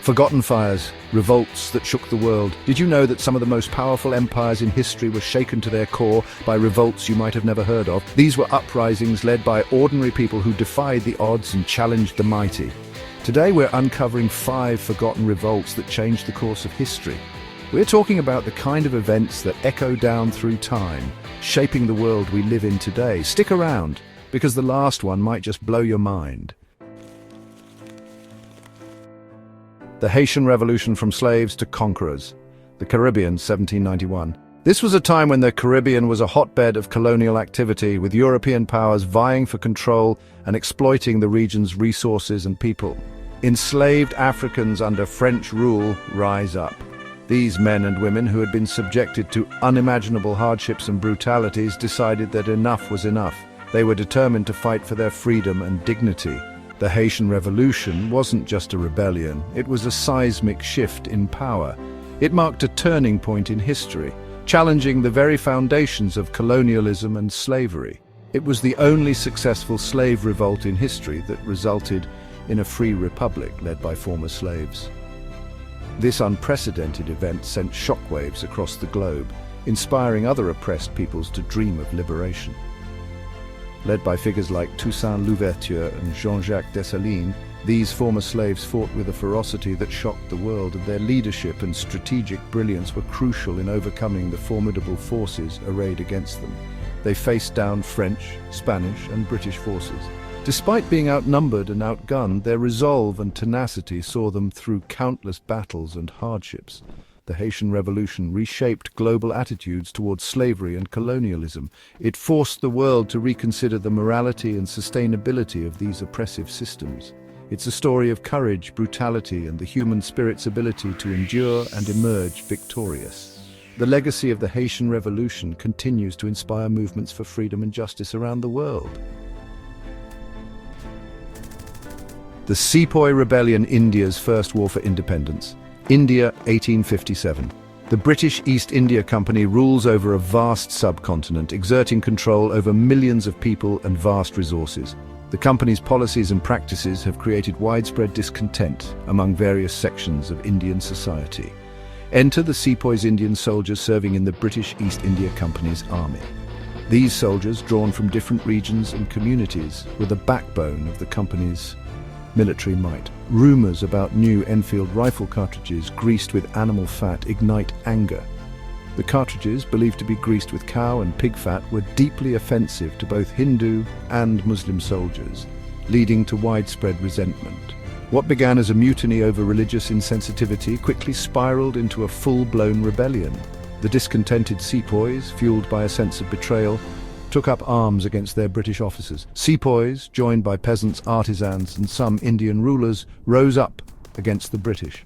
Forgotten fires, revolts that shook the world. Did you know that some of the most powerful empires in history were shaken to their core by revolts you might have never heard of? These were uprisings led by ordinary people who defied the odds and challenged the mighty. Today we're uncovering 5 forgotten revolts that changed the course of history. We're talking about the kind of events that echo down through time, shaping the world we live in today. Stick around, because the last one might just blow your mind. The Haitian Revolution from slaves to conquerors. The Caribbean, 1791. This was a time when the Caribbean was a hotbed of colonial activity, with European powers vying for control and exploiting the region's resources and people. Enslaved Africans under French rule rise up. These men and women, who had been subjected to unimaginable hardships and brutalities, decided that enough was enough. They were determined to fight for their freedom and dignity. The Haitian Revolution wasn't just a rebellion, it was a seismic shift in power. It marked a turning point in history, challenging the very foundations of colonialism and slavery. It was the only successful slave revolt in history that resulted in a free republic led by former slaves. This unprecedented event sent shockwaves across the globe, inspiring other oppressed peoples to dream of liberation. Led by figures like Toussaint Louverture and Jean-Jacques Dessalines, these former slaves fought with a ferocity that shocked the world, and their leadership and strategic brilliance were crucial in overcoming the formidable forces arrayed against them. They faced down French, Spanish, and British forces. Despite being outnumbered and outgunned, their resolve and tenacity saw them through countless battles and hardships. The Haitian Revolution reshaped global attitudes towards slavery and colonialism. It forced the world to reconsider the morality and sustainability of these oppressive systems. It's a story of courage, brutality, and the human spirit's ability to endure and emerge victorious. The legacy of the Haitian Revolution continues to inspire movements for freedom and justice around the world. The Sepoy Rebellion, India's first war for independence. India, 1857. The British East India Company rules over a vast subcontinent, exerting control over millions of people and vast resources. The company's policies and practices have created widespread discontent among various sections of Indian society. Enter the Sepoys, Indian soldiers serving in the British East India Company's army. These soldiers, drawn from different regions and communities, were the backbone of the company's military might. Rumors about new Enfield rifle cartridges greased with animal fat ignite anger. The cartridges, believed to be greased with cow and pig fat, were deeply offensive to both Hindu and Muslim soldiers, leading to widespread resentment. What began as a mutiny over religious insensitivity quickly spiraled into a full-blown rebellion. The discontented sepoys, fueled by a sense of betrayal, took up arms against their British officers. Sepoys, joined by peasants, artisans, and some Indian rulers, rose up against the British.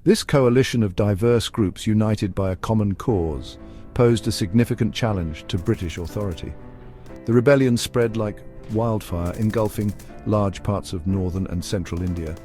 This coalition of diverse groups united by a common cause posed a significant challenge to British authority. The rebellion spread like wildfire, engulfing large parts of northern and central India.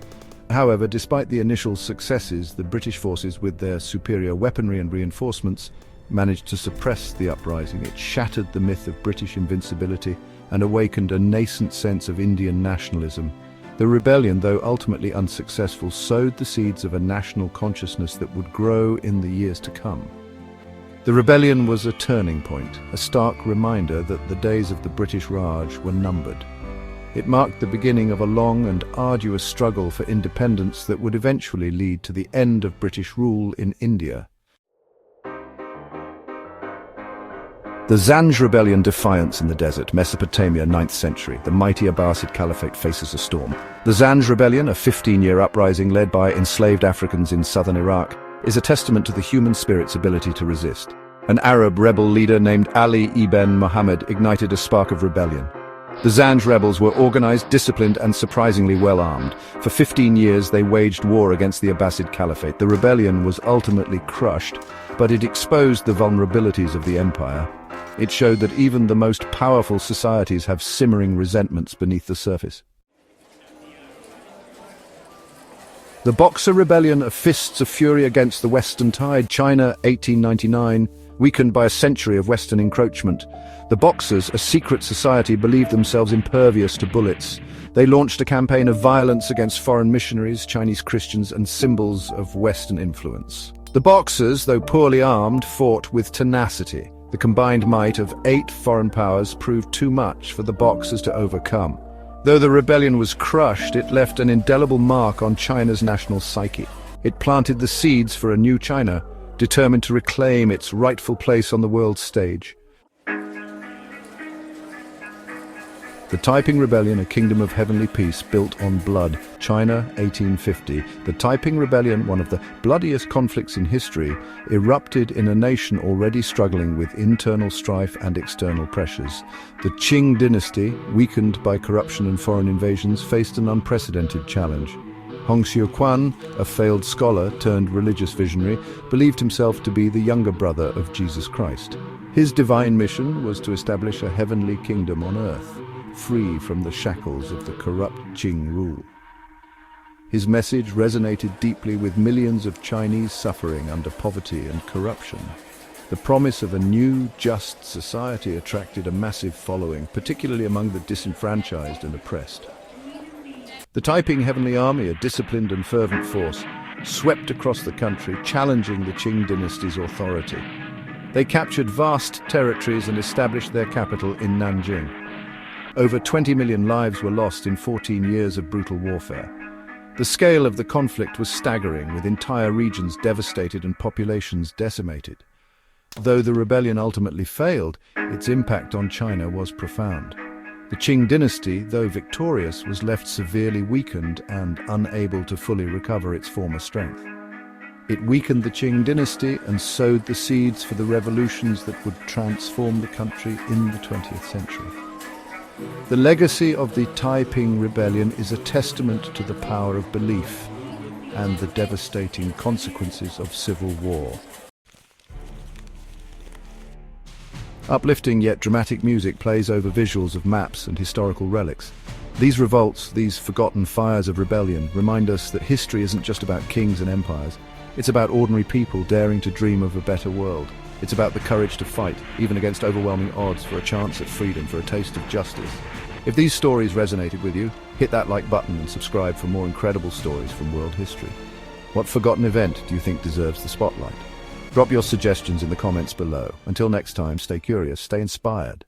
However, despite the initial successes, the British forces, with their superior weaponry and reinforcements, managed to suppress the uprising. It shattered the myth of British invincibility and awakened a nascent sense of Indian nationalism. The rebellion, though ultimately unsuccessful, sowed the seeds of a national consciousness that would grow in the years to come. The rebellion was a turning point, a stark reminder that the days of the British Raj were numbered. It marked the beginning of a long and arduous struggle for independence that would eventually lead to the end of British rule in India. The Zanj Rebellion, Defiance in the desert, Mesopotamia, 9th century. The mighty Abbasid Caliphate faces a storm. The Zanj Rebellion, a 15-year uprising led by enslaved Africans in southern Iraq, is a testament to the human spirit's ability to resist. An Arab rebel leader named Ali ibn Muhammad ignited a spark of rebellion. The Zanj rebels were organized, disciplined, and surprisingly well armed. For 15 years they waged war against the Abbasid Caliphate. The rebellion was ultimately crushed, but it exposed the vulnerabilities of the empire. It showed that even the most powerful societies have simmering resentments beneath the surface. The Boxer Rebellion, of fists of fury against the Western tide, China, 1899, weakened by a century of Western encroachment. The Boxers, a secret society, believed themselves impervious to bullets. They launched a campaign of violence against foreign missionaries, Chinese Christians, and symbols of Western influence. The Boxers, though poorly armed, fought with tenacity. The combined might of 8 foreign powers proved too much for the Boxers to overcome. Though the rebellion was crushed, it left an indelible mark on China's national psyche. It planted the seeds for a new China, determined to reclaim its rightful place on the world stage. The Taiping Rebellion, a kingdom of heavenly peace built on blood. China, 1850. The Taiping Rebellion, one of the bloodiest conflicts in history, erupted in a nation already struggling with internal strife and external pressures. The Qing dynasty, weakened by corruption and foreign invasions, faced an unprecedented challenge. Hong Xiuquan, a failed scholar turned religious visionary, believed himself to be the younger brother of Jesus Christ. His divine mission was to establish a heavenly kingdom on earth, free from the shackles of the corrupt Qing rule. His message resonated deeply with millions of Chinese suffering under poverty and corruption. The promise of a new, just society attracted a massive following, particularly among the disenfranchised and oppressed. The Taiping Heavenly Army, a disciplined and fervent force, swept across the country, challenging the Qing dynasty's authority. They captured vast territories and established their capital in Nanjing. Over 20 million lives were lost in 14 years of brutal warfare. The scale of the conflict was staggering, with entire regions devastated and populations decimated. Though the rebellion ultimately failed, its impact on China was profound. The Qing dynasty, though victorious, was left severely weakened and unable to fully recover its former strength. It weakened the Qing dynasty and sowed the seeds for the revolutions that would transform the country in the 20th century. The legacy of the Taiping Rebellion is a testament to the power of belief and the devastating consequences of civil war. Uplifting yet dramatic music plays over visuals of maps and historical relics. These revolts, these forgotten fires of rebellion, remind us that history isn't just about kings and empires. It's about ordinary people daring to dream of a better world. It's about the courage to fight, even against overwhelming odds, for a chance at freedom, for a taste of justice. If these stories resonated with you, hit that like button and subscribe for more incredible stories from world history. What forgotten event do you think deserves the spotlight? Drop your suggestions in the comments below. Until next time, stay curious, stay inspired.